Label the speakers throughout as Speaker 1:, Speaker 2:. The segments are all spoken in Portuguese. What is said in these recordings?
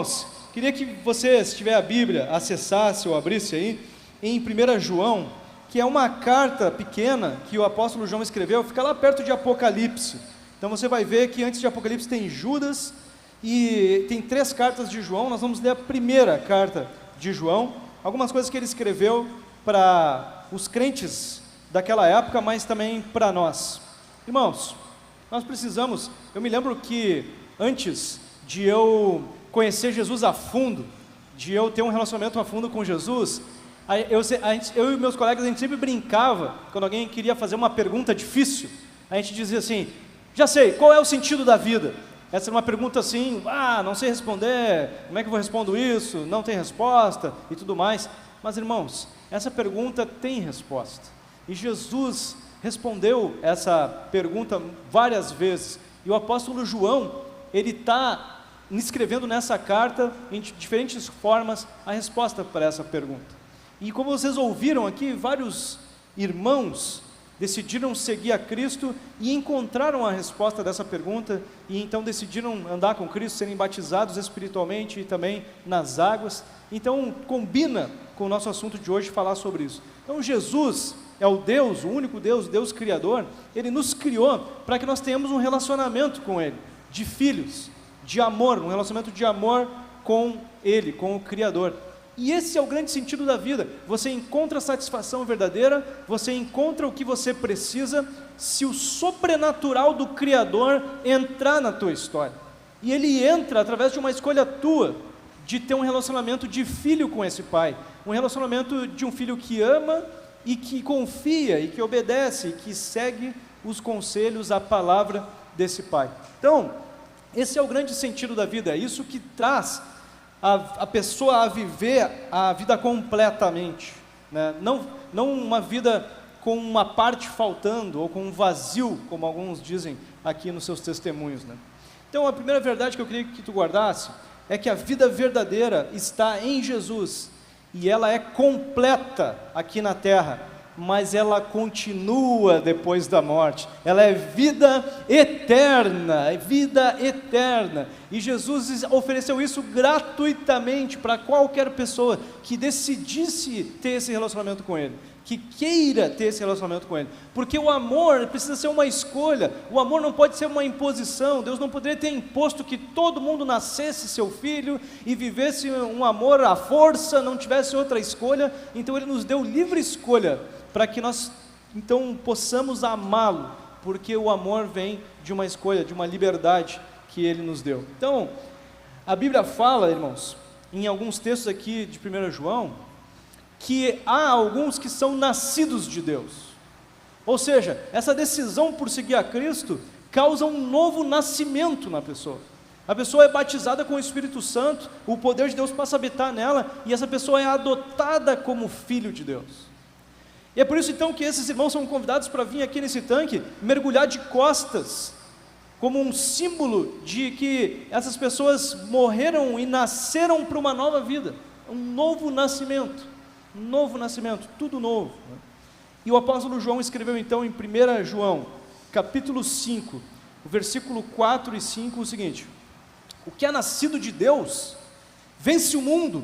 Speaker 1: Irmãos, queria que você, se tiver a Bíblia, acessasse ou abrisse aí, em 1 João, que é uma carta pequena que o apóstolo João escreveu, fica lá perto de Apocalipse. Então você vai ver que antes de Apocalipse tem Judas, e tem 3 cartas de João. Nós vamos ler a primeira carta de João, algumas coisas que ele escreveu para os crentes daquela época, mas também para nós. Irmãos, nós precisamos, eu me lembro que antes de eu conhecer Jesus a fundo, de eu ter um relacionamento a fundo com Jesus, eu e meus colegas, a gente sempre brincava, quando alguém queria fazer uma pergunta difícil, a gente dizia assim: já sei, qual é o sentido da vida? Essa é uma pergunta assim, não sei responder, como é que eu responder isso? Não tem resposta e tudo mais. Mas irmãos, essa pergunta tem resposta, e Jesus respondeu essa pergunta várias vezes, e o apóstolo João, ele está escrevendo nessa carta, em diferentes formas, a resposta para essa pergunta. E como vocês ouviram aqui, vários irmãos decidiram seguir a Cristo e encontraram a resposta dessa pergunta, e então decidiram andar com Cristo, serem batizados espiritualmente e também nas águas. Então combina com o nosso assunto de hoje falar sobre isso. Então Jesus é o Deus, o único Deus, o Deus Criador. Ele nos criou para que nós tenhamos um relacionamento com Ele, de filhos, de amor, um relacionamento de amor com Ele, com o Criador. E esse é o grande sentido da vida. Você encontra a satisfação verdadeira, você encontra o que você precisa, se o sobrenatural do Criador entrar na tua história. E Ele entra através de uma escolha tua, de ter um relacionamento de filho com esse Pai, um relacionamento de um filho que ama e que confia e que obedece e que segue os conselhos, a palavra desse Pai. Então, esse é o grande sentido da vida, é isso que traz a pessoa a viver a vida completamente, né? Não uma vida com uma parte faltando, ou com um vazio, como alguns dizem aqui nos seus testemunhos, né? Então a primeira verdade que eu queria que tu guardasse, é que a vida verdadeira está em Jesus, e ela é completa aqui na terra, mas ela continua depois da morte. Ela é vida eterna, e Jesus ofereceu isso gratuitamente para qualquer pessoa que decidisse ter esse relacionamento com Ele, que queira ter esse relacionamento com Ele, porque o amor precisa ser uma escolha, o amor não pode ser uma imposição. Deus não poderia ter imposto que todo mundo nascesse seu filho e vivesse um amor à força, não tivesse outra escolha. Então Ele nos deu livre escolha, para que nós então possamos amá-lo, porque o amor vem de uma escolha, de uma liberdade que Ele nos deu. Então, a Bíblia fala, irmãos, em alguns textos aqui de 1 João, que há alguns que são nascidos de Deus, ou seja, essa decisão por seguir a Cristo causa um novo nascimento na pessoa. A pessoa é batizada com o Espírito Santo, o poder de Deus passa a habitar nela, e essa pessoa é adotada como filho de Deus. E é por isso então que esses irmãos são convidados para vir aqui nesse tanque, mergulhar de costas, como um símbolo de que essas pessoas morreram e nasceram para uma nova vida, um novo nascimento, tudo novo. E o apóstolo João escreveu então em 1 João, capítulo 5, o versículo 4 e 5, o seguinte: o que é nascido de Deus, vence o mundo,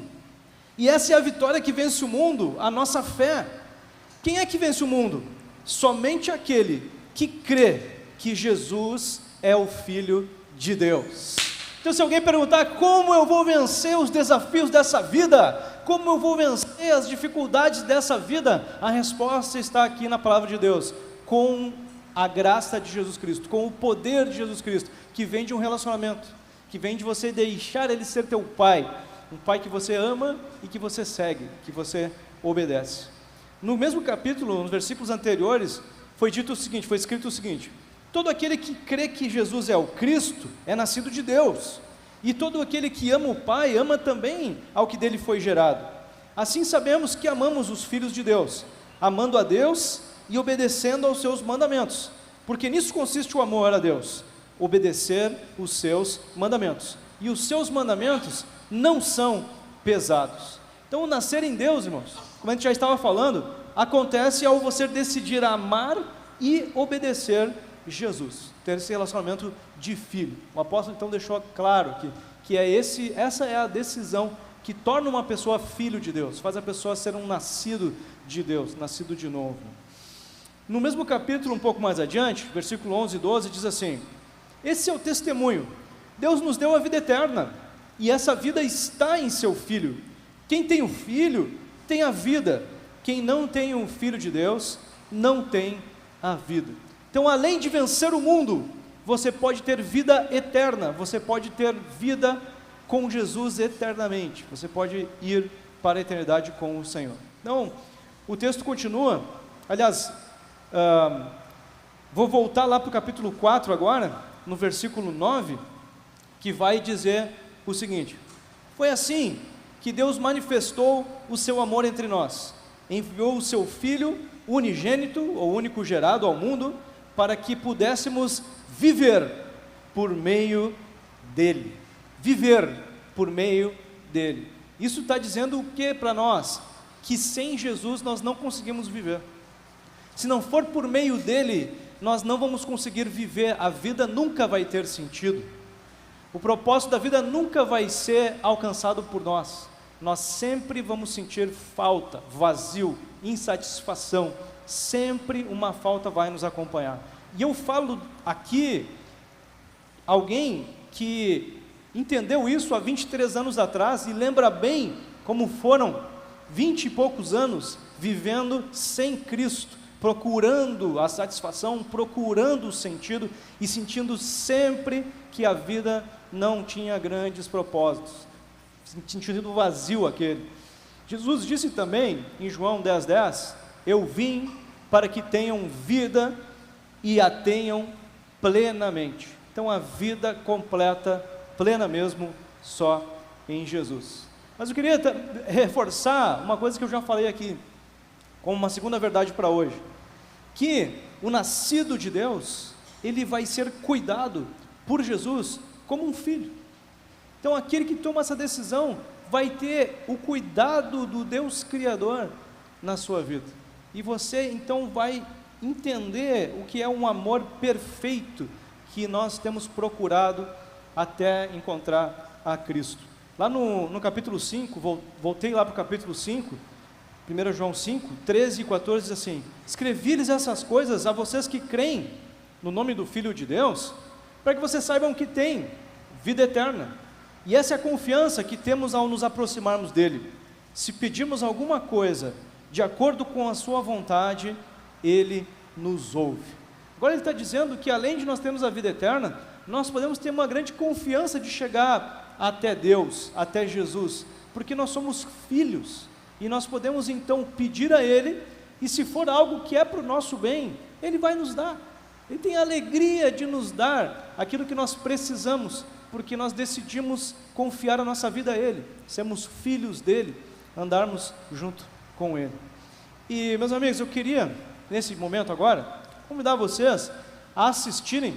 Speaker 1: e essa é a vitória que vence o mundo, a nossa fé. Quem é que vence o mundo? Somente aquele que crê que Jesus é o Filho de Deus. Então, se alguém perguntar como eu vou vencer os desafios dessa vida, como eu vou vencer as dificuldades dessa vida, a resposta está aqui na palavra de Deus, com a graça de Jesus Cristo, com o poder de Jesus Cristo, que vem de um relacionamento, que vem de você deixar Ele ser teu Pai, um Pai que você ama e que você segue, que você obedece. No mesmo capítulo, nos versículos anteriores, foi escrito o seguinte: todo aquele que crê que Jesus é o Cristo, é nascido de Deus, e todo aquele que ama o Pai, ama também ao que dele foi gerado. Assim sabemos que amamos os filhos de Deus, amando a Deus e obedecendo aos seus mandamentos, porque nisso consiste o amor a Deus, obedecer os seus mandamentos, e os seus mandamentos não são pesados. Então o nascer em Deus, irmãos, como a gente já estava falando, acontece ao você decidir amar e obedecer Jesus, ter esse relacionamento de filho. O apóstolo então deixou claro que essa é a decisão que torna uma pessoa filho de Deus, faz a pessoa ser um nascido de Deus, nascido de novo. No mesmo capítulo, um pouco mais adiante, versículo 11 e 12, diz assim: esse é o testemunho, Deus nos deu a vida eterna, e essa vida está em seu Filho. Quem tem o Filho, tem a vida. Quem não tem o Filho de Deus, não tem a vida. Então, além de vencer o mundo, você pode ter vida eterna, você pode ter vida com Jesus eternamente, você pode ir para a eternidade com o Senhor. Então, o texto continua, aliás, vou voltar lá para o capítulo 4 agora, no versículo 9, que vai dizer o seguinte: foi assim que Deus manifestou o seu amor entre nós, enviou o seu Filho unigênito, ou único gerado ao mundo, para que pudéssemos viver por meio dele. Viver por meio dele. Isso está dizendo o que para nós? Que sem Jesus nós não conseguimos viver. Se não for por meio dele, nós não vamos conseguir viver, a vida nunca vai ter sentido. O propósito da vida nunca vai ser alcançado por nós. Nós sempre vamos sentir falta, vazio, insatisfação. Sempre uma falta vai nos acompanhar. E eu falo aqui, alguém que entendeu isso há 23 anos atrás e lembra bem como foram 20 e poucos anos vivendo sem Cristo, procurando a satisfação, procurando o sentido e sentindo sempre que a vida não tinha grandes propósitos, sentindo vazio aquele. Jesus disse também em João 10:10, eu vim para que tenham vida e a tenham plenamente. Então a vida completa, plena mesmo, só em Jesus. Mas eu queria reforçar uma coisa que eu já falei aqui, como uma segunda verdade para hoje, que o nascido de Deus, ele vai ser cuidado por Jesus como um filho. Então aquele que toma essa decisão vai ter o cuidado do Deus Criador na sua vida, e você então vai entender o que é um amor perfeito que nós temos procurado até encontrar a Cristo. Lá no capítulo 5, voltei lá para o capítulo 5, 1 João 5, 13 e 14 diz assim: escrevi-lhes essas coisas a vocês que creem no nome do Filho de Deus, para que vocês saibam que têm vida eterna, e essa é a confiança que temos ao nos aproximarmos dele. Se pedirmos alguma coisa de acordo com a sua vontade, ele nos ouve. Agora ele está dizendo que além de nós termos a vida eterna, nós podemos ter uma grande confiança de chegar até Deus, até Jesus, porque nós somos filhos, e nós podemos então pedir a ele, e se for algo que é para o nosso bem, ele vai nos dar. Ele tem a alegria de nos dar aquilo que nós precisamos, porque nós decidimos confiar a nossa vida a ele, sermos filhos dele, andarmos junto com ele. E meus amigos, eu queria nesse momento agora convidar vocês a assistirem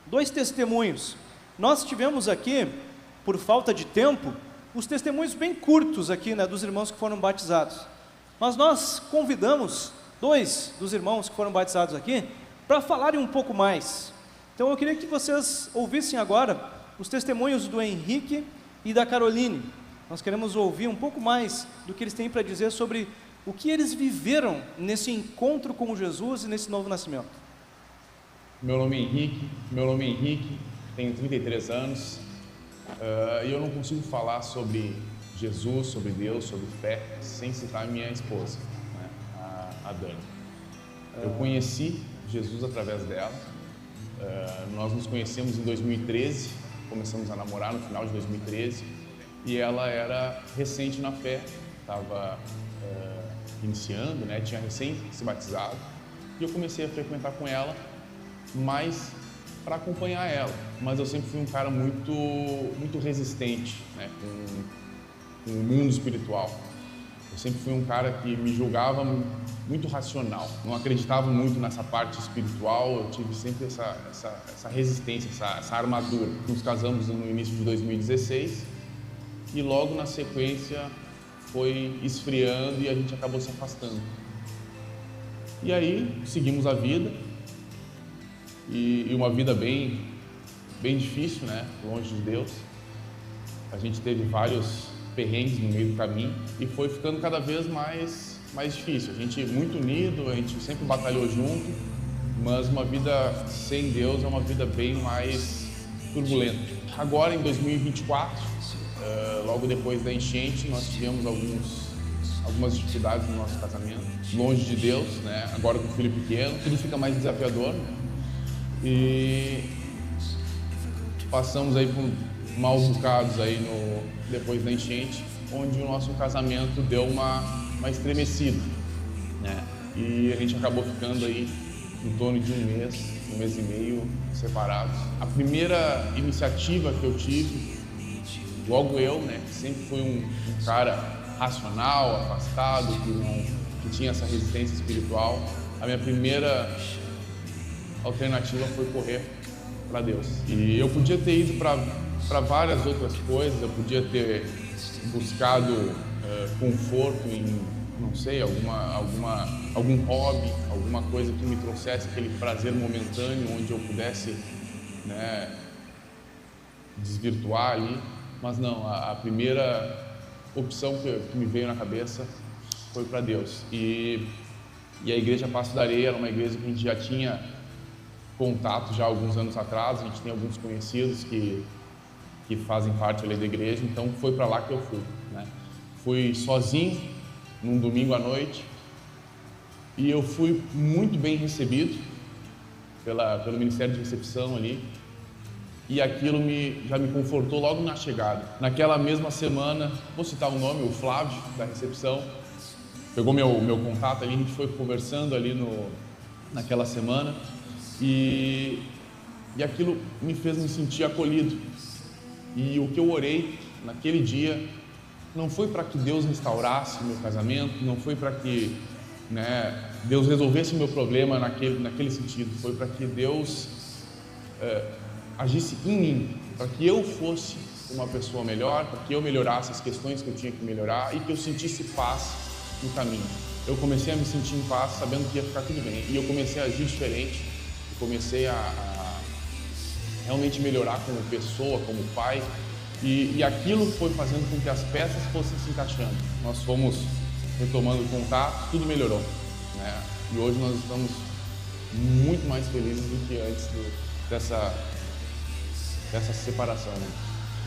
Speaker 1: 2 testemunhos. Nós tivemos aqui, por falta de tempo, os testemunhos bem curtos aqui, né, dos irmãos que foram batizados. Mas nós convidamos 2 dos irmãos que foram batizados aqui para falarem um pouco mais. Então eu queria que vocês ouvissem agora os testemunhos do Henrique e da Caroline. Nós queremos ouvir um pouco mais do que eles têm para dizer sobre o que eles viveram nesse encontro com Jesus e nesse novo nascimento.
Speaker 2: Meu nome é Henrique, tenho 33 anos, e eu não consigo falar sobre Jesus, sobre Deus, sobre fé, sem citar a minha esposa, né, a Dani. Eu conheci Jesus através dela, nós nos conhecemos em 2013, começamos a namorar no final de 2013, e ela era recente na fé, estava iniciando, né, tinha recém se batizado, e eu comecei a frequentar com ela, mais para acompanhar ela, mas eu sempre fui um cara muito resistente, né, com o mundo espiritual. Eu sempre fui um cara que me julgava muito racional, não acreditava muito nessa parte espiritual, eu tive sempre essa resistência, essa armadura. Nos casamos no início de 2016 e logo na sequência foi esfriando e a gente acabou se afastando. E aí seguimos a vida, e uma vida bem difícil, né, longe de Deus. A gente teve vários perrengues no meio do caminho e foi ficando cada vez mais difícil. A gente muito unido, a gente sempre batalhou junto, mas uma vida sem Deus é uma vida bem mais turbulenta. Agora, em 2024, logo depois da enchente, nós tivemos algumas dificuldades no nosso casamento, longe de Deus, né? Agora com o filho pequeno, tudo fica mais desafiador, né? E passamos aí por maus bocados aí depois da enchente, onde o nosso casamento deu uma estremecida, né? E a gente acabou ficando aí em torno de um mês e meio separados. A primeira iniciativa que eu tive, logo eu, né, que sempre fui um cara racional, afastado, que tinha essa resistência espiritual, a minha primeira alternativa foi correr para Deus. E eu podia ter ido para várias outras coisas, eu podia ter buscado conforto em, não sei, algum hobby, alguma coisa que me trouxesse aquele prazer momentâneo, onde eu pudesse, né, desvirtuar ali. Mas não, a primeira opção que me veio na cabeça foi para Deus. E a Igreja Passo da Areia era uma igreja que a gente já tinha contato já há alguns anos atrás, a gente tem alguns conhecidos que fazem parte ali da igreja, então foi para lá que eu fui, né? Fui sozinho, num domingo à noite, e eu fui muito bem recebido pelo Ministério de Recepção ali, e aquilo já me confortou logo na chegada. Naquela mesma semana, vou citar o nome, o Flávio, da recepção, pegou meu contato ali, a gente foi conversando ali naquela semana, e aquilo me fez me sentir acolhido. E o que eu orei naquele dia não foi para que Deus restaurasse o meu casamento, não foi para que, né, Deus resolvesse o meu problema naquele sentido, foi para que Deus agisse em mim, para que eu fosse uma pessoa melhor, para que eu melhorasse as questões que eu tinha que melhorar e que eu sentisse paz no caminho. Eu comecei a me sentir em paz, sabendo que ia ficar tudo bem, e eu comecei a agir diferente, eu comecei a realmente melhorar como pessoa, como pai, e aquilo foi fazendo com que as peças fossem se encaixando. Nós fomos retomando o contato, tudo melhorou, né? E hoje nós estamos muito mais felizes do que antes dessa separação, né?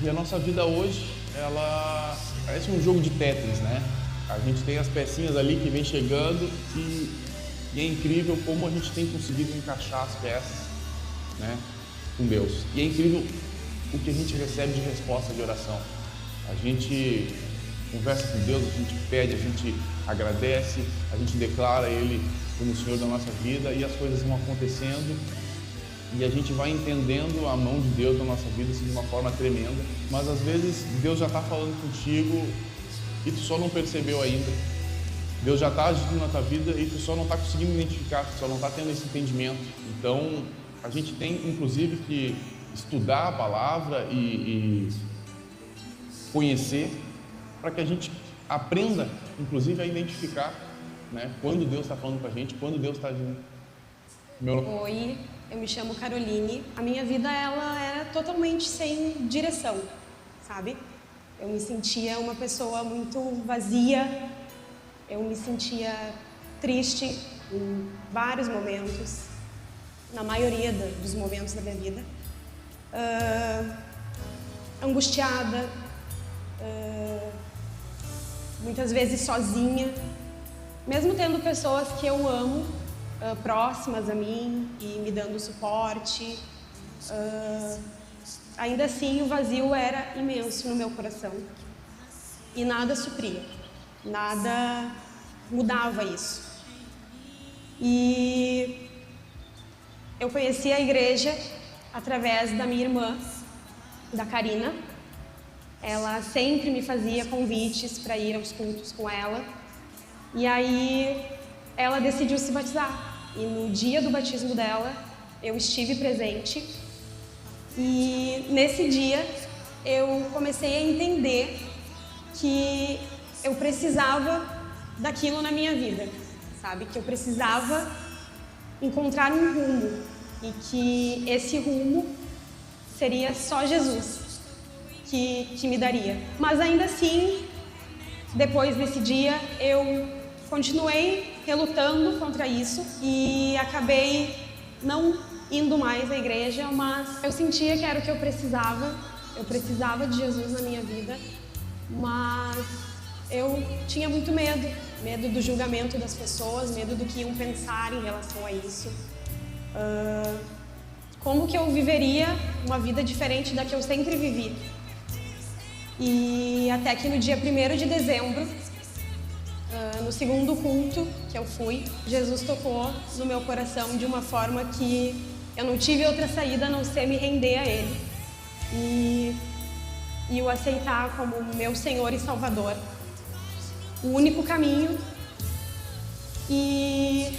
Speaker 2: E a nossa vida hoje, ela parece um jogo de Tetris, né? A gente tem as pecinhas ali que vem chegando e é incrível como a gente tem conseguido encaixar as peças, né, com Deus. E é incrível o que a gente recebe de resposta de oração. A gente conversa com Deus, a gente pede, a gente agradece, a gente declara Ele como o Senhor da nossa vida e as coisas vão acontecendo e a gente vai entendendo a mão de Deus na nossa vida assim, de uma forma tremenda. Mas às vezes Deus já está falando contigo e tu só não percebeu ainda. Deus já está agindo na tua vida e tu só não está conseguindo identificar, tu só não está tendo esse entendimento. Então, a gente tem, inclusive, que estudar a palavra e conhecer para que a gente aprenda, inclusive, a identificar, né, quando Deus está falando com a gente, quando Deus está agindo.
Speaker 3: Oi, eu me chamo Caroline. A minha vida, ela era totalmente sem direção, sabe? Eu me sentia uma pessoa muito vazia, eu me sentia triste em vários momentos, na maioria dos momentos da minha vida, angustiada, muitas vezes sozinha, mesmo tendo pessoas que eu amo, próximas a mim e me dando suporte, ainda assim o vazio era imenso no meu coração e nada supria, nada mudava isso. E eu conheci a igreja através da minha irmã, da Karina. Ela sempre me fazia convites para ir aos cultos com ela. E aí ela decidiu se batizar. E no dia do batismo dela, eu estive presente. E nesse dia, eu comecei a entender que eu precisava daquilo na minha vida, sabe? Que eu precisava encontrar um rumo e que esse rumo seria só Jesus. que me daria. Mas ainda assim, depois desse dia, eu continuei relutando contra isso e acabei não indo mais à igreja, mas eu sentia que era o que eu precisava de Jesus na minha vida, mas eu tinha muito medo do julgamento das pessoas, medo do que iam pensar em relação a isso. Como que eu viveria uma vida diferente da que eu sempre vivi. E até que no dia 1º de dezembro, no segundo culto que eu fui, Jesus tocou no meu coração de uma forma que eu não tive outra saída a não ser me render a Ele e o aceitar como meu Senhor e Salvador. O único caminho. E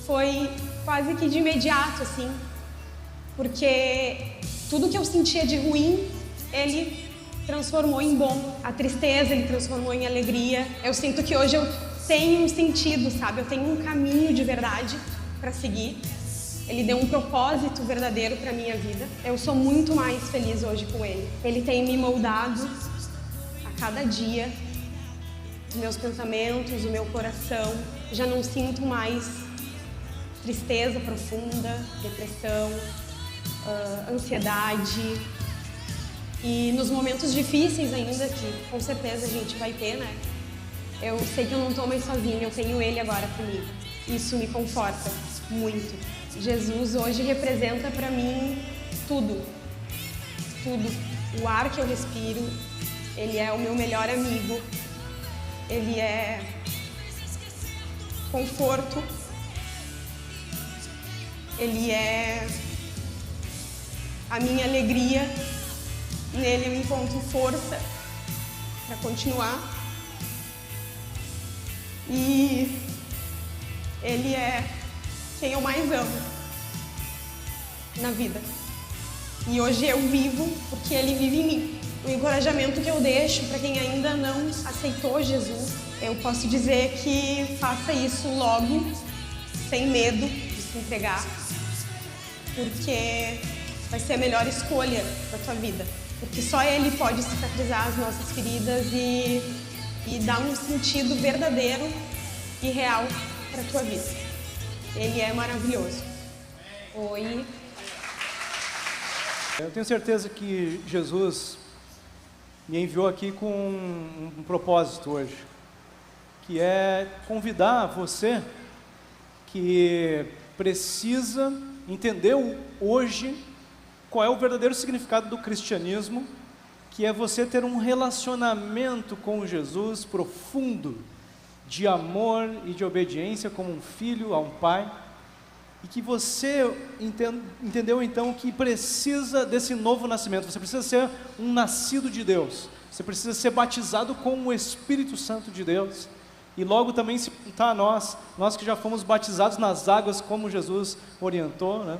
Speaker 3: foi quase que de imediato, assim, porque tudo que eu sentia de ruim, Ele transformou em bom. A tristeza Ele transformou em alegria. Eu sinto que hoje eu tenho um sentido, sabe? Eu tenho um caminho de verdade para seguir. Ele deu um propósito verdadeiro para minha vida. Eu sou muito mais feliz hoje com Ele. Ele tem me moldado a cada dia, os meus pensamentos, o meu coração. Já não sinto mais tristeza profunda, depressão, ansiedade. E nos momentos difíceis ainda, que com certeza a gente vai ter, né? Eu sei que eu não estou mais sozinha, eu tenho Ele agora comigo. Isso me conforta muito. Jesus hoje representa para mim tudo. Tudo. O ar que eu respiro, Ele é o meu melhor amigo. Ele é conforto. Ele é a minha alegria. Nele eu encontro força para continuar. E Ele é quem eu mais amo na vida. E hoje eu vivo porque Ele vive em mim. O encorajamento que eu deixo para quem ainda não aceitou Jesus, eu posso dizer que faça isso logo, sem medo de se entregar, porque vai ser a melhor escolha da tua vida. Porque só Ele pode cicatrizar as nossas feridas e dar um sentido verdadeiro e real para a tua vida. Ele é maravilhoso. Oi.
Speaker 1: Eu tenho certeza que Jesus me enviou aqui com um propósito hoje, que é convidar você que precisa entender hoje qual é o verdadeiro significado do cristianismo, que é você ter um relacionamento com Jesus profundo, de amor e de obediência como um filho a um pai, e que você entendeu então que precisa desse novo nascimento. Você precisa ser um nascido de Deus, você precisa ser batizado com o Espírito Santo de Deus, e logo também se juntar a nós que já fomos batizados nas águas como Jesus orientou, né?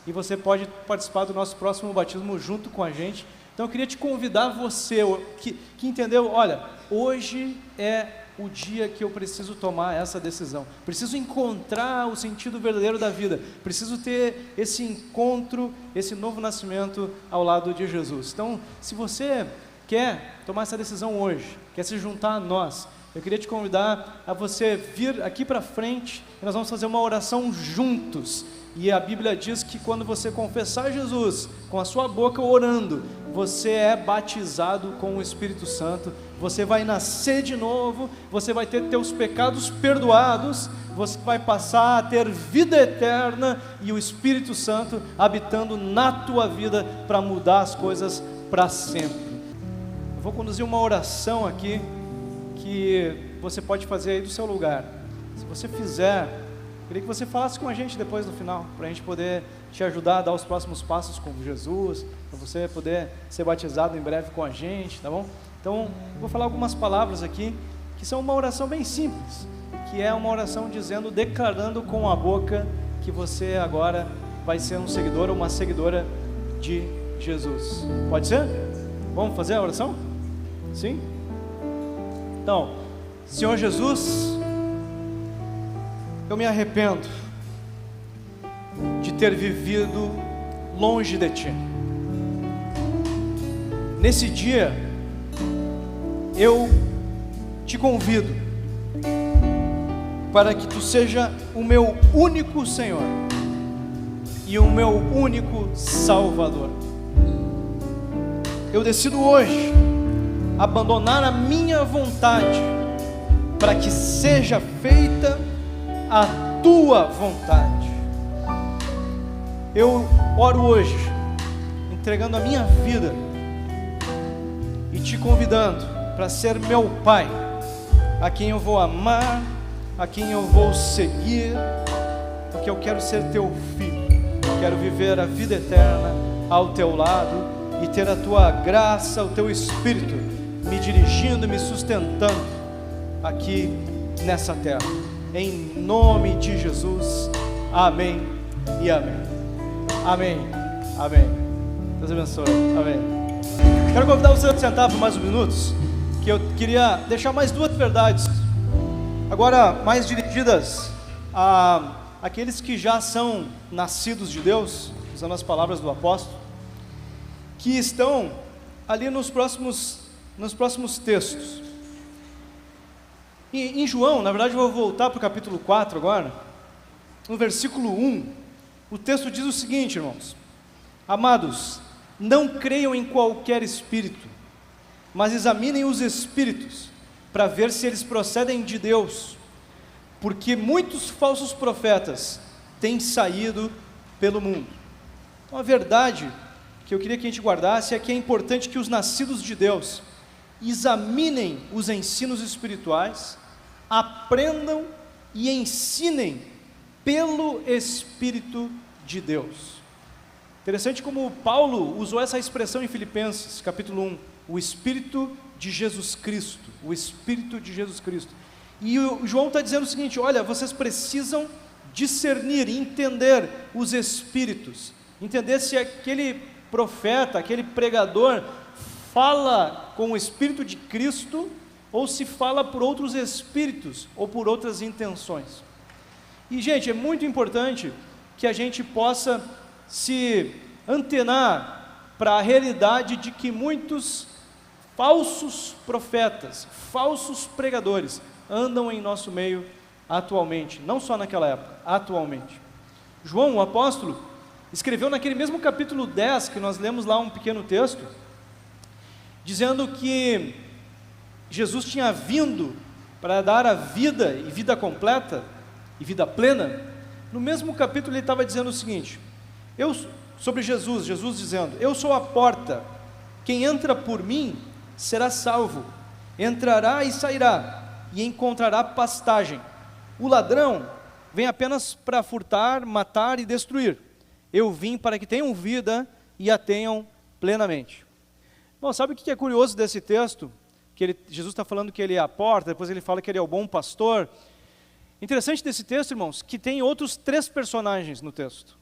Speaker 1: E você pode participar do nosso próximo batismo junto com a gente. Então eu queria te convidar, você que entendeu, olha, hoje é o dia que eu preciso tomar essa decisão, preciso encontrar o sentido verdadeiro da vida, preciso ter esse encontro, esse novo nascimento ao lado de Jesus. Então, se você quer tomar essa decisão hoje, quer se juntar a nós, eu queria te convidar a você vir aqui para frente, e nós vamos fazer uma oração juntos. E a Bíblia diz que quando você confessar Jesus com a sua boca orando, você é batizado com o Espírito Santo, você vai nascer de novo, você vai ter teus pecados perdoados, você vai passar a ter vida eterna e o Espírito Santo habitando na tua vida para mudar as coisas para sempre. Eu vou conduzir uma oração aqui que você pode fazer aí do seu lugar. Se você fizer, queria que você falasse com a gente depois no final, para a gente poder te ajudar a dar os próximos passos com Jesus, para você poder ser batizado em breve com a gente, tá bom? Então, eu vou falar algumas palavras aqui, que são uma oração bem simples, que é uma oração dizendo, declarando com a boca que você agora vai ser um seguidor ou uma seguidora de Jesus. Pode ser? Vamos fazer a oração? Sim? Então, Senhor Jesus, eu me arrependo de ter vivido longe de Ti. nesse dia, eu te convido para que tu seja o meu único Senhor e o meu único Salvador. Eu decido hoje abandonar a minha vontade para que seja feita a tua vontade. Eu oro hoje, entregando a minha vida e te convidando para ser meu Pai, a quem eu vou amar, a quem eu vou seguir, porque eu quero ser teu filho, quero viver a vida eterna ao teu lado e ter a tua graça, o teu Espírito me dirigindo e me sustentando aqui nessa terra. Em nome de Jesus, amém e amém. Amém, amém. Deus abençoe, amém. Quero convidar você a sentar por mais uns minutos, que eu queria deixar mais duas verdades, agora mais dirigidas a aqueles que já são nascidos de Deus, usando as palavras do apóstolo, que estão ali nos próximos textos. E em João, na verdade eu vou voltar para o capítulo 4 agora, no versículo 1, o texto diz o seguinte, irmãos: amados, não creiam em qualquer espírito, mas examinem os espíritos, para ver se eles procedem de Deus, porque muitos falsos profetas têm saído pelo mundo. Então a verdade que eu queria que a gente guardasse é que é importante que os nascidos de Deus examinem os ensinos espirituais, aprendam e ensinem pelo Espírito de Deus. Interessante como Paulo usou essa expressão em Filipenses, capítulo 1, o Espírito de Jesus Cristo, o Espírito de Jesus Cristo. E o João está dizendo o seguinte: olha, vocês precisam discernir, entender os Espíritos, entender se aquele profeta, aquele pregador fala com o Espírito de Cristo ou se fala por outros espíritos ou por outras intenções. E gente, é muito importante que a gente possa se antenar para a realidade de que muitos falsos profetas, falsos pregadores andam em nosso meio atualmente, não só naquela época, atualmente. João, o apóstolo, escreveu naquele mesmo capítulo 10, que nós lemos lá um pequeno texto, dizendo que Jesus tinha vindo para dar a vida, e vida completa, e vida plena. No mesmo capítulo ele estava dizendo o seguinte, sobre Jesus dizendo: eu sou a porta, quem entra por mim será salvo, entrará e sairá, e encontrará pastagem. O ladrão vem apenas para furtar, matar e destruir. Eu vim para que tenham vida e a tenham plenamente. Bom, sabe o que é curioso desse texto? Que Jesus está falando que ele é a porta, depois ele fala que ele é o bom pastor. Interessante desse texto, irmãos, que tem outros 3 personagens no texto,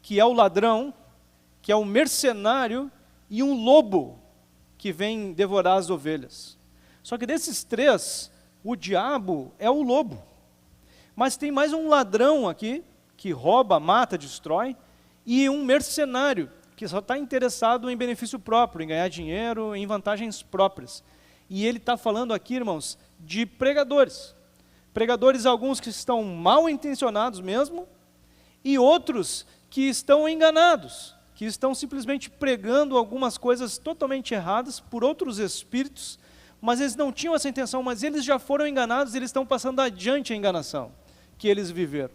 Speaker 1: que é o ladrão, que é o mercenário e um lobo que vem devorar as ovelhas. Só que desses 3, o diabo é o lobo, mas tem mais um ladrão aqui, que rouba, mata, destrói, e um mercenário, que só está interessado em benefício próprio, em ganhar dinheiro, em vantagens próprias. E ele está falando aqui, irmãos, de pregadores. Pregadores, alguns que estão mal intencionados mesmo, e outros que estão enganados, que estão simplesmente pregando algumas coisas totalmente erradas por outros espíritos, mas eles não tinham essa intenção, mas eles já foram enganados, eles estão passando adiante a enganação que eles viveram.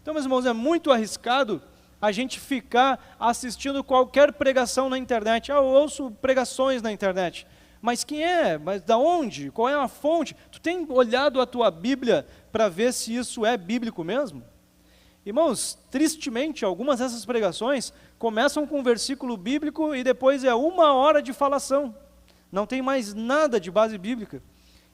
Speaker 1: Então, meus irmãos, é muito arriscado a gente ficar assistindo qualquer pregação na internet. Eu ouço pregações na internet. Mas quem é? Mas da onde? Qual é a fonte? Tu tem olhado a tua Bíblia para ver se isso é bíblico mesmo? Irmãos, tristemente, algumas dessas pregações começam com um versículo bíblico e depois é 1 hora de falação. Não tem mais nada de base bíblica.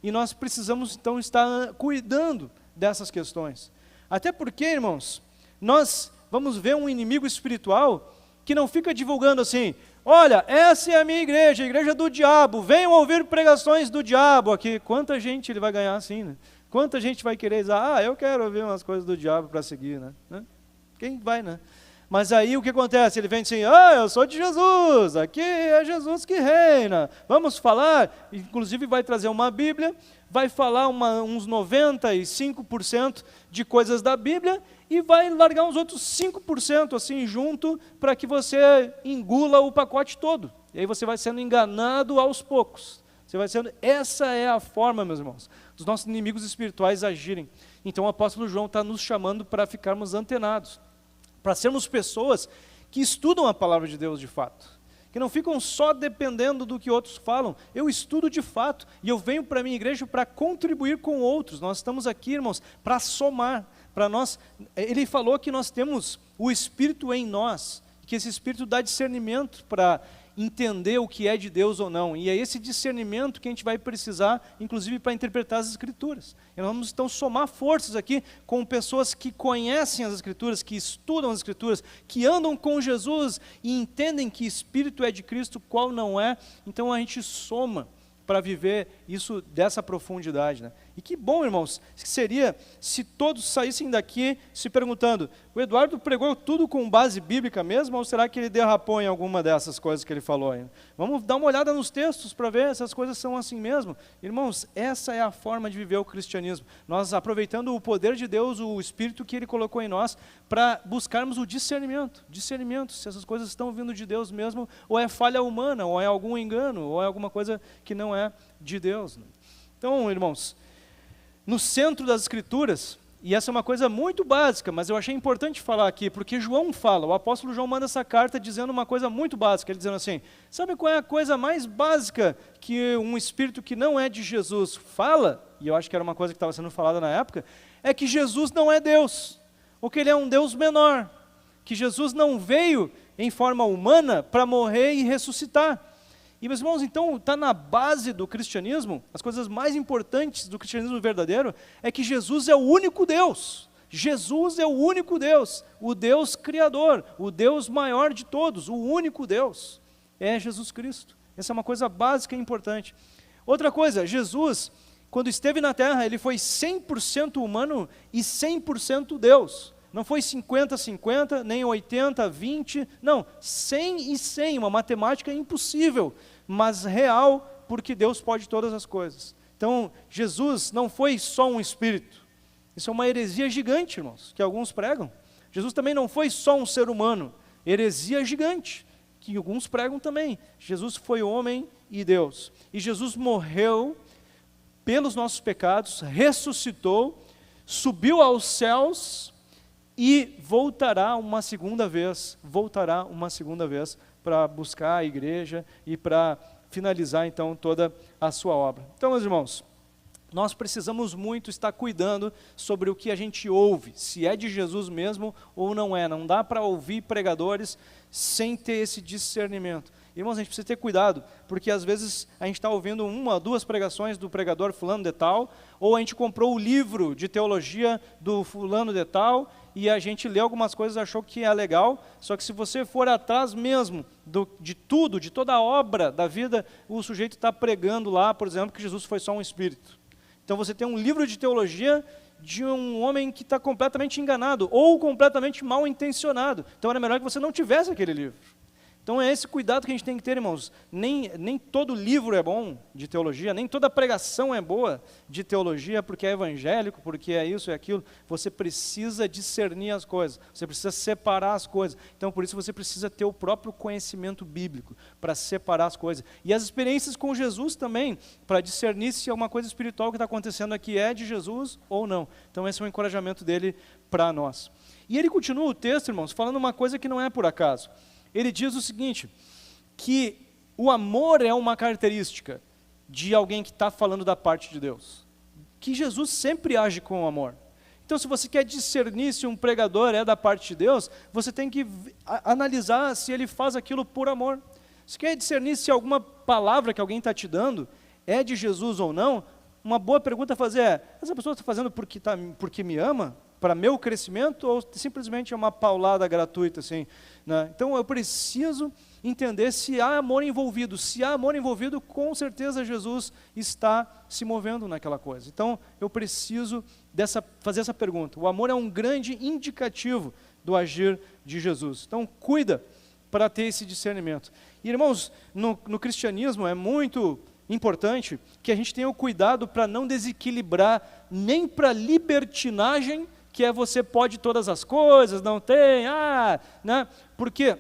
Speaker 1: E nós precisamos, então, estar cuidando dessas questões. Até porque, irmãos, nós vamos ver um inimigo espiritual que não fica divulgando assim: olha, essa é a minha igreja, a igreja do diabo, venham ouvir pregações do diabo aqui. Quanta gente ele vai ganhar assim, né? Quanta gente vai querer dizer: eu quero ouvir umas coisas do diabo para seguir, né? Quem vai, né? Mas aí o que acontece? Ele vem assim, eu sou de Jesus, aqui é Jesus que reina, vamos falar, inclusive vai trazer uma Bíblia, vai falar uns 95% de coisas da Bíblia e vai largar uns outros 5% assim junto para que você engula o pacote todo. E aí você vai sendo enganado aos poucos. Essa é a forma, meus irmãos, dos nossos inimigos espirituais agirem. Então o apóstolo João está nos chamando para ficarmos antenados, para sermos pessoas que estudam a palavra de Deus de fato, que não ficam só dependendo do que outros falam. Eu estudo de fato, e eu venho para a minha igreja para contribuir com outros. Nós estamos aqui, irmãos, para somar, para nós. Ele falou que nós temos o Espírito em nós, que esse Espírito dá discernimento para entender o que é de Deus ou não, e é esse discernimento que a gente vai precisar, inclusive para interpretar as Escrituras. E nós vamos então somar forças aqui com pessoas que conhecem as Escrituras, que estudam as Escrituras, que andam com Jesus e entendem que Espírito é de Cristo, qual não é. Então a gente soma para viver isso dessa profundidade, né? E que bom, irmãos, que seria se todos saíssem daqui se perguntando, o Eduardo pregou tudo com base bíblica mesmo, ou será que ele derrapou em alguma dessas coisas que ele falou aí? Vamos dar uma olhada nos textos para ver se as coisas são assim mesmo. Irmãos, essa é a forma de viver o cristianismo. Nós aproveitando o poder de Deus, o Espírito que Ele colocou em nós, para buscarmos o discernimento, se essas coisas estão vindo de Deus mesmo, ou é falha humana, ou é algum engano, ou é alguma coisa que não é de Deus. Então, irmãos, no centro das Escrituras, e essa é uma coisa muito básica, mas eu achei importante falar aqui, porque João fala, o apóstolo João manda essa carta dizendo uma coisa muito básica, ele dizendo assim, sabe qual é a coisa mais básica que um espírito que não é de Jesus fala? E eu acho que era uma coisa que estava sendo falada na época, é que Jesus não é Deus, ou que Ele é um Deus menor, que Jesus não veio em forma humana para morrer e ressuscitar. E, meus irmãos, então, está na base do cristianismo, as coisas mais importantes do cristianismo verdadeiro, é que Jesus é o único Deus. Jesus é o único Deus, o Deus Criador, o Deus maior de todos, o único Deus é Jesus Cristo. Essa é uma coisa básica e importante. Outra coisa, Jesus, quando esteve na terra, Ele foi 100% humano e 100% Deus. Não foi 50-50, nem 80-20, não, 100 e 100, uma matemática impossível, mas real, porque Deus pode todas as coisas. Então, Jesus não foi só um espírito. Isso é uma heresia gigante, irmãos, que alguns pregam. Jesus também não foi só um ser humano, heresia gigante, que alguns pregam também. Jesus foi homem e Deus. E Jesus morreu pelos nossos pecados, ressuscitou, subiu aos céus e voltará uma segunda vez para buscar a igreja e para finalizar então toda a sua obra. Então, meus irmãos, nós precisamos muito estar cuidando sobre o que a gente ouve, se é de Jesus mesmo ou não é. Não dá para ouvir pregadores sem ter esse discernimento. Irmãos, a gente precisa ter cuidado, porque às vezes a gente está ouvindo 1 ou 2 pregações do pregador fulano de tal, ou a gente comprou o livro de teologia do fulano de tal, e a gente lê algumas coisas e achou que é legal, só que se você for atrás mesmo de tudo, de toda a obra da vida, o sujeito está pregando lá, por exemplo, que Jesus foi só um espírito. Então você tem um livro de teologia de um homem que está completamente enganado, ou completamente mal intencionado. Então era melhor que você não tivesse aquele livro. Então é esse cuidado que a gente tem que ter, irmãos. Nem todo livro é bom de teologia, nem toda pregação é boa de teologia, porque é evangélico, porque é isso e aquilo. Você precisa discernir as coisas, você precisa separar as coisas. Então por isso você precisa ter o próprio conhecimento bíblico, para separar as coisas. E as experiências com Jesus também, para discernir se alguma coisa espiritual que está acontecendo aqui é de Jesus ou não. Então esse é o encorajamento dele para nós. E ele continua o texto, irmãos, falando uma coisa que não é por acaso. Ele diz o seguinte, que o amor é uma característica de alguém que está falando da parte de Deus. Que Jesus sempre age com amor. Então, se você quer discernir se um pregador é da parte de Deus, você tem que analisar se ele faz aquilo por amor. Se quer discernir se alguma palavra que alguém está te dando é de Jesus ou não, uma boa pergunta a fazer é, essa pessoa está fazendo porque me ama? Para meu crescimento, ou simplesmente é uma paulada gratuita, assim, né? Então eu preciso entender se há amor envolvido. Se há amor envolvido, com certeza Jesus está se movendo naquela coisa. Então eu preciso fazer essa pergunta. O amor é um grande indicativo do agir de Jesus. Então, cuida para ter esse discernimento. E, irmãos, no cristianismo é muito importante que a gente tenha o cuidado para não desequilibrar nem para libertinagem, que é você pode todas as coisas, não tem, né? Porque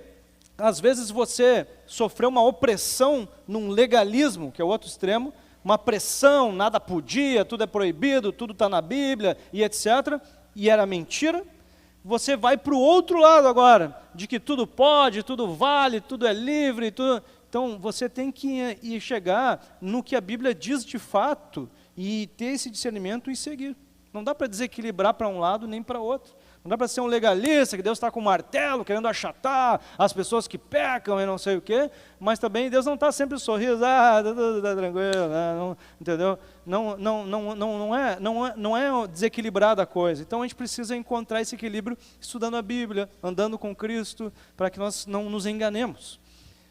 Speaker 1: às vezes você sofreu uma opressão num legalismo, que é o outro extremo, uma pressão, nada podia, tudo é proibido, tudo está na Bíblia e etc. E era mentira. Você vai para o outro lado agora, de que tudo pode, tudo vale, tudo é livre, tudo... Então você tem que ir chegar no que a Bíblia diz de fato e ter esse discernimento e seguir. Não dá para desequilibrar para um lado nem para outro. Não dá para ser um legalista, que Deus está com um martelo, querendo achatar as pessoas que pecam e não sei o quê, mas também Deus não está sempre sorrindo, está tranquilo, né? Não, entendeu? Não é desequilibrada a coisa. Então a gente precisa encontrar esse equilíbrio estudando a Bíblia, andando com Cristo, para que nós não nos enganemos.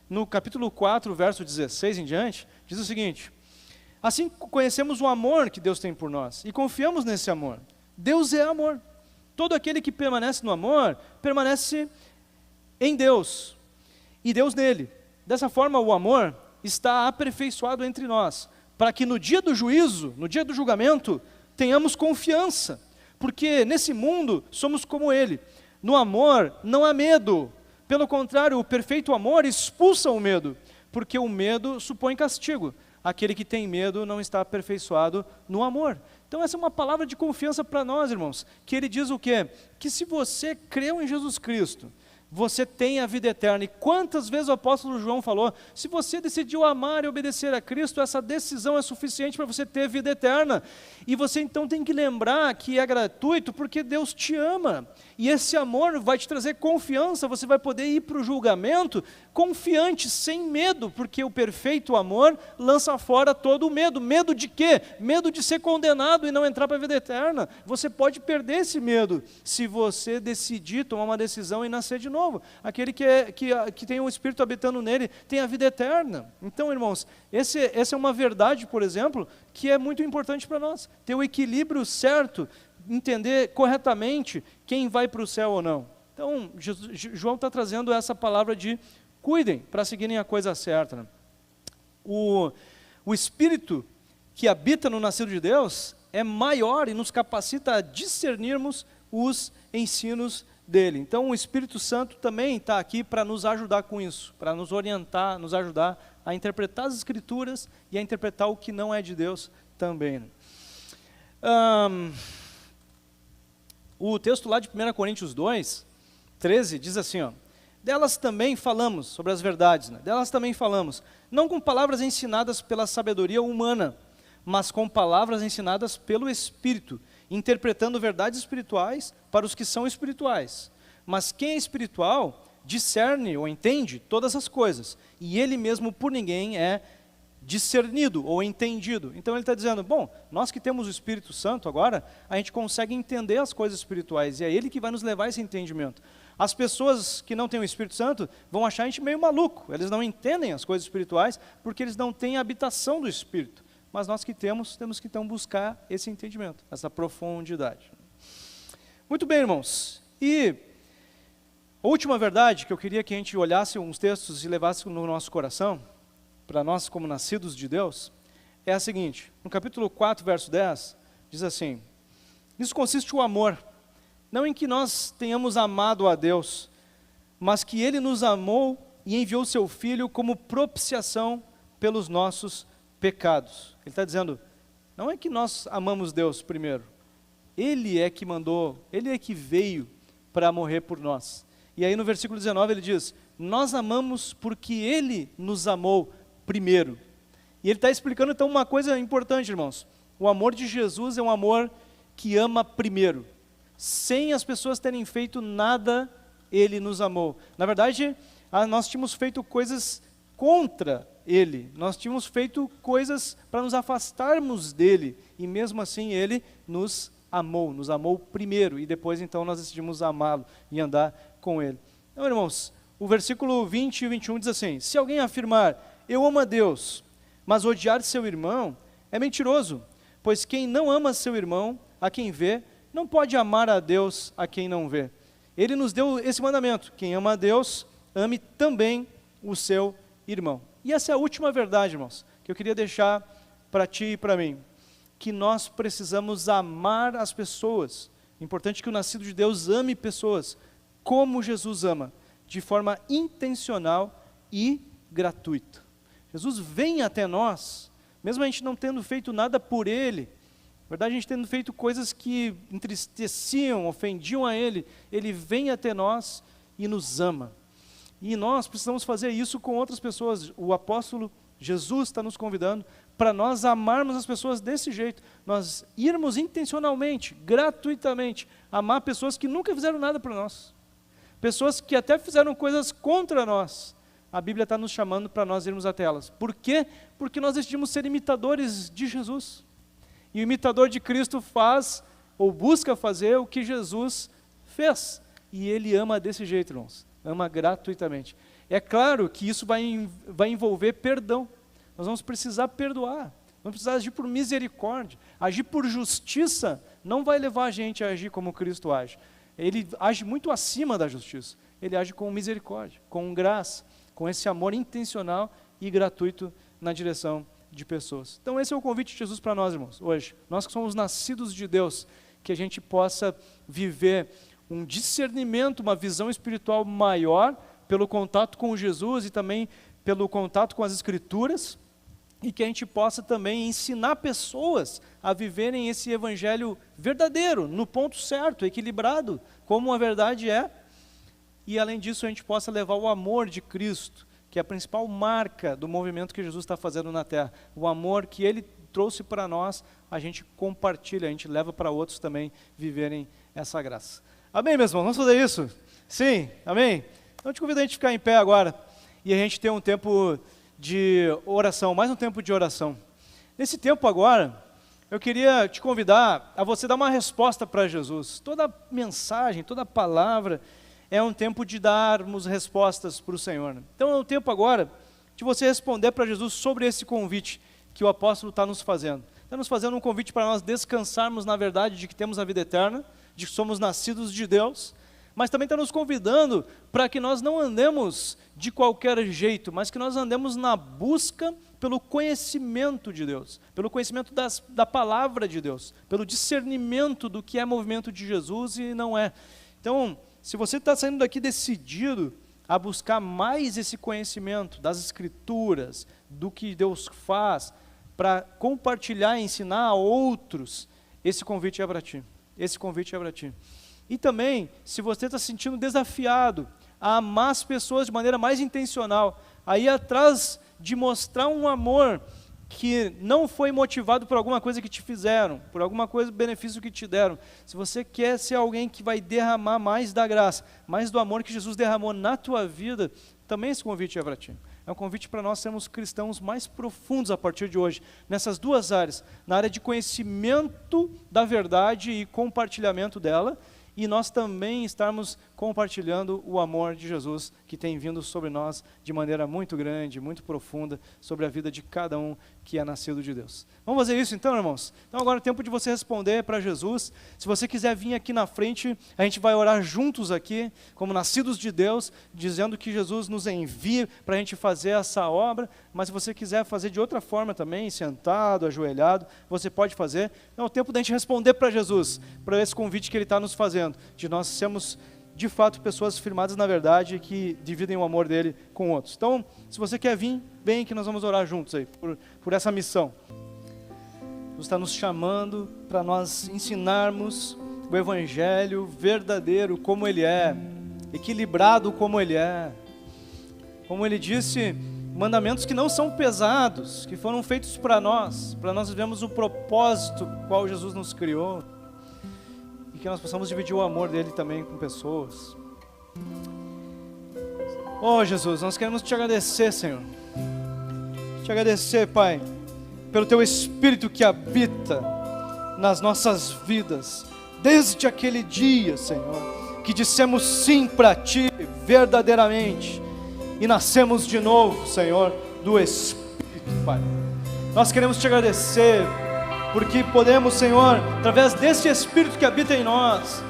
Speaker 1: No capítulo 4, verso 16 em diante, diz o seguinte: assim conhecemos o amor que Deus tem por nós e confiamos nesse amor. Deus é amor. Todo aquele que permanece no amor, permanece em Deus, e Deus nele. Dessa forma, o amor está aperfeiçoado entre nós, para que no dia do juízo, no dia do julgamento, tenhamos confiança, porque nesse mundo somos como ele. No amor não há medo, pelo contrário, o perfeito amor expulsa o medo, porque o medo supõe castigo. Aquele que tem medo não está aperfeiçoado no amor. Então essa é uma palavra de confiança para nós, irmãos, que ele diz o quê? Que se você creu em Jesus Cristo, você tem a vida eterna. E quantas vezes o apóstolo João falou, se você decidiu amar e obedecer a Cristo, essa decisão é suficiente para você ter vida eterna. E você então tem que lembrar que é gratuito porque Deus te ama. E esse amor vai te trazer confiança, você vai poder ir para o julgamento confiante, sem medo, porque o perfeito amor lança fora todo o medo. Medo de quê? Medo de ser condenado e não entrar para a vida eterna. Você pode perder esse medo se você decidir tomar uma decisão e nascer de novo. Aquele que tem o Espírito habitando nele tem a vida eterna. Então, irmãos, essa é uma verdade, por exemplo, que é muito importante para nós. Ter o equilíbrio certo, entender corretamente quem vai para o céu ou não. Então, João está trazendo essa palavra de cuidem para seguirem a coisa certa. Né? O Espírito que habita no nascido de Deus é maior e nos capacita a discernirmos os ensinos dele. Então o Espírito Santo também está aqui para nos ajudar com isso, para nos orientar, nos ajudar a interpretar as Escrituras e a interpretar o que não é de Deus também. Né? O texto lá de 1 Coríntios 2, 13, diz assim, ó, delas também falamos, sobre as verdades, né? Delas também falamos, não com palavras ensinadas pela sabedoria humana, mas com palavras ensinadas pelo Espírito, interpretando verdades espirituais para os que são espirituais. Mas quem é espiritual discerne ou entende todas as coisas, e ele mesmo por ninguém é discernido ou entendido. Então ele está dizendo, bom, nós que temos o Espírito Santo agora, a gente consegue entender as coisas espirituais, e é ele que vai nos levar a esse entendimento. As pessoas que não têm o Espírito Santo vão achar a gente meio maluco, eles não entendem as coisas espirituais, porque eles não têm a habitação do Espírito. Mas nós que temos que então buscar esse entendimento, essa profundidade. Muito bem, irmãos. E a última verdade que eu queria que a gente olhasse uns textos e levasse no nosso coração, para nós como nascidos de Deus, é a seguinte, no capítulo 4, verso 10, diz assim, nisso consiste o amor, não em que nós tenhamos amado a Deus, mas que Ele nos amou e enviou seu Filho como propiciação pelos nossos pecados. Ele está dizendo, não é que nós amamos Deus primeiro, Ele é que mandou, Ele é que veio para morrer por nós. E aí no versículo 19 ele diz, nós amamos porque Ele nos amou primeiro. E ele está explicando então uma coisa importante, irmãos. O amor de Jesus é um amor que ama primeiro. Sem as pessoas terem feito nada, Ele nos amou. Na verdade, nós tínhamos feito coisas contra Ele. Nós tínhamos feito coisas para nos afastarmos dEle. E mesmo assim Ele nos amou primeiro. E depois então nós decidimos amá-lo e andar com Ele. Então, irmãos, o versículo 20 e 21 diz assim, se alguém afirmar, eu amo a Deus, mas odiar seu irmão é mentiroso, pois quem não ama seu irmão, a quem vê, não pode amar a Deus a quem não vê. Ele nos deu esse mandamento: quem ama a Deus, ame também o seu irmão. E essa é a última verdade, irmãos, que eu queria deixar para ti e para mim, que nós precisamos amar as pessoas. É importante que o nascido de Deus ame pessoas como Jesus ama, de forma intencional e gratuita. Jesus vem até nós, mesmo a gente não tendo feito nada por Ele, na verdade a gente tendo feito coisas que entristeciam, ofendiam a Ele, Ele vem até nós e nos ama. E nós precisamos fazer isso com outras pessoas. O apóstolo Jesus está nos convidando para nós amarmos as pessoas desse jeito, nós irmos intencionalmente, gratuitamente, amar pessoas que nunca fizeram nada por nós, pessoas que até fizeram coisas contra nós. A Bíblia está nos chamando para nós irmos até elas. Por quê? Porque nós decidimos ser imitadores de Jesus. E o imitador de Cristo faz, ou busca fazer, o que Jesus fez. E Ele ama desse jeito, irmãos. Ama gratuitamente. É claro que isso vai envolver perdão. Nós vamos precisar perdoar. Vamos precisar agir por misericórdia. Agir por justiça não vai levar a gente a agir como Cristo age. Ele age muito acima da justiça. Ele age com misericórdia, com graça, com esse amor intencional e gratuito na direção de pessoas. Então esse é o convite de Jesus para nós, irmãos, hoje. Nós que somos nascidos de Deus, que a gente possa viver um discernimento, uma visão espiritual maior pelo contato com Jesus e também pelo contato com as Escrituras, e que a gente possa também ensinar pessoas a viverem esse evangelho verdadeiro, no ponto certo, equilibrado, como a verdade é. E além disso a gente possa levar o amor de Cristo, que é a principal marca do movimento que Jesus está fazendo na terra. O amor que Ele trouxe para nós, a gente compartilha, a gente leva para outros também viverem essa graça. Amém, meus irmãos? Vamos fazer isso? Sim? Amém? Então eu te convido a gente ficar em pé agora e a gente ter um tempo de oração, mais um tempo de oração. Nesse tempo agora, eu queria te convidar a você dar uma resposta para Jesus. Toda mensagem, toda palavra é um tempo de darmos respostas para o Senhor. Então é o tempo agora de você responder para Jesus sobre esse convite que o apóstolo está nos fazendo. Está nos fazendo um convite para nós descansarmos na verdade de que temos a vida eterna, de que somos nascidos de Deus, mas também está nos convidando para que nós não andemos de qualquer jeito, mas que nós andemos na busca pelo conhecimento de Deus, pelo conhecimento da palavra de Deus, pelo discernimento do que é movimento de Jesus e não é. Então, se você está saindo daqui decidido a buscar mais esse conhecimento das Escrituras, do que Deus faz, para compartilhar e ensinar a outros, esse convite é para ti. Esse convite é para ti. E também, se você está se sentindo desafiado a amar as pessoas de maneira mais intencional, aí atrás de mostrar um amor que não foi motivado por alguma coisa que te fizeram, por alguma coisa, benefício que te deram. Se você quer ser alguém que vai derramar mais da graça, mais do amor que Jesus derramou na tua vida, também esse convite é para ti. É um convite para nós sermos cristãos mais profundos a partir de hoje, nessas duas áreas, na área de conhecimento da verdade e compartilhamento dela, e nós também estarmos compartilhando o amor de Jesus que tem vindo sobre nós de maneira muito grande, muito profunda, sobre a vida de cada um que é nascido de Deus. Vamos fazer isso então, irmãos? Então agora é tempo de você responder para Jesus. Se você quiser vir aqui na frente, a gente vai orar juntos aqui, como nascidos de Deus, dizendo que Jesus nos envia para a gente fazer essa obra, mas se você quiser fazer de outra forma também, sentado, ajoelhado, você pode fazer. Então é o tempo da gente responder para Jesus, para esse convite que Ele está nos fazendo, de nós sermos de fato pessoas firmadas na verdade que dividem o amor dele com outros. Então, se você quer vir, vem que nós vamos orar juntos aí por essa missão. Jesus está nos chamando para nós ensinarmos o evangelho verdadeiro como ele é, equilibrado como ele é. Como ele disse, mandamentos que não são pesados, que foram feitos para nós vivemos o propósito qual Jesus nos criou. E que nós possamos dividir o amor dele também com pessoas. Oh Jesus, nós queremos te agradecer, Senhor. Te agradecer, Pai, pelo teu Espírito que habita nas nossas vidas, desde aquele dia, Senhor, que dissemos sim para ti verdadeiramente e nascemos de novo, Senhor, do Espírito, Pai. Nós queremos te agradecer porque podemos, Senhor, através desse Espírito que habita em nós,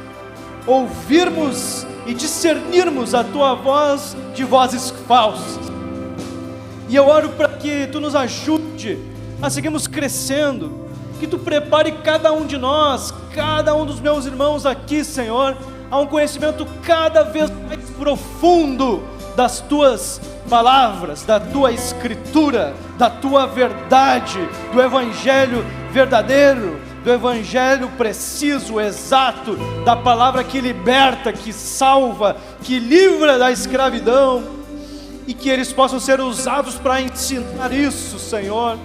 Speaker 1: ouvirmos e discernirmos a tua voz de vozes falsas. E eu oro para que tu nos ajude a seguirmos crescendo, que tu prepare cada um de nós, cada um dos meus irmãos aqui, Senhor, a um conhecimento cada vez mais profundo das tuas palavras, da tua escritura, da tua verdade, do evangelho verdadeiro, do evangelho preciso, exato, da palavra que liberta, que salva, que livra da escravidão, e que eles possam ser usados para ensinar isso, Senhor,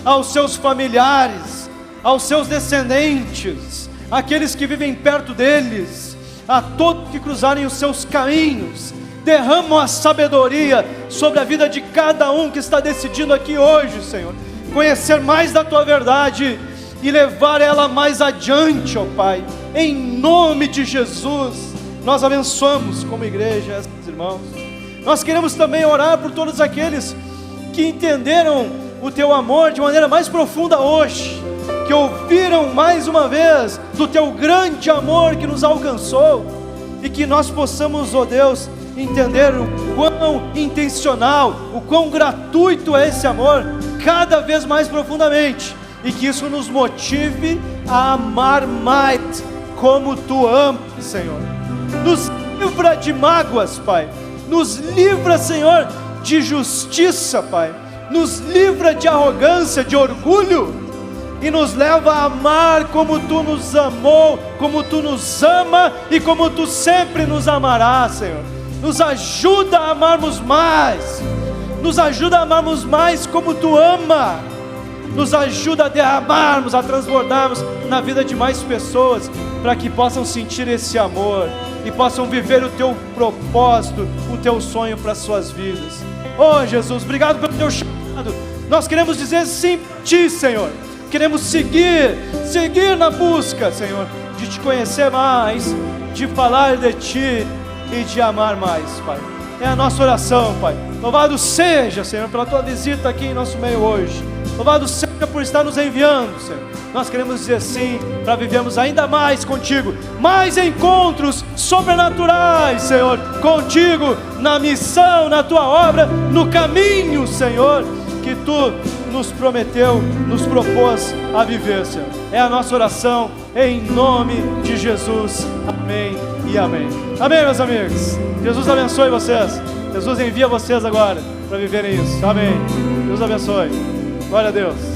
Speaker 1: aos seus familiares, aos seus descendentes, aqueles que vivem perto deles, a todos que cruzarem os seus caminhos. Derrama a sabedoria sobre a vida de cada um que está decidindo aqui hoje, Senhor, conhecer mais da tua verdade e levar ela mais adiante, ó Pai, em nome de Jesus. Nós abençoamos como igreja esses irmãos. Nós queremos também orar por todos aqueles que entenderam o teu amor de maneira mais profunda hoje, que ouviram mais uma vez do teu grande amor que nos alcançou, e que nós possamos, ó Deus, entender o quão intencional, o quão gratuito é esse amor, cada vez mais profundamente, e que isso nos motive a amar mais como tu amas, Senhor. Nos livra de mágoas, Pai, nos livra, Senhor, de justiça, Pai, nos livra de arrogância, de orgulho, e nos leva a amar como tu nos amou, como tu nos ama e como tu sempre nos amarás, Senhor. Nos ajuda a amarmos mais, nos ajuda a amarmos mais como tu ama, nos ajuda a derramarmos, a transbordarmos na vida de mais pessoas, para que possam sentir esse amor e possam viver o teu propósito, o teu sonho para as suas vidas. Oh Jesus, obrigado pelo teu chamado. Nós queremos dizer sim a ti, Senhor. Queremos seguir na busca, Senhor, de te conhecer mais, de falar de ti e de amar mais, Pai. É a nossa oração, Pai. Louvado seja, Senhor, pela tua visita aqui em nosso meio hoje. Louvado seja por estar nos enviando, Senhor. Nós queremos dizer sim, para vivermos ainda mais contigo, mais encontros sobrenaturais, Senhor, contigo, na missão, na tua obra, no caminho, Senhor, que tu nos prometeu, nos propôs a viver, Senhor. É a nossa oração, em nome de Jesus. Amém e amém. Amém, meus amigos. Jesus abençoe vocês. Jesus envia vocês agora para viverem isso. Amém. Deus abençoe. Glória a Deus.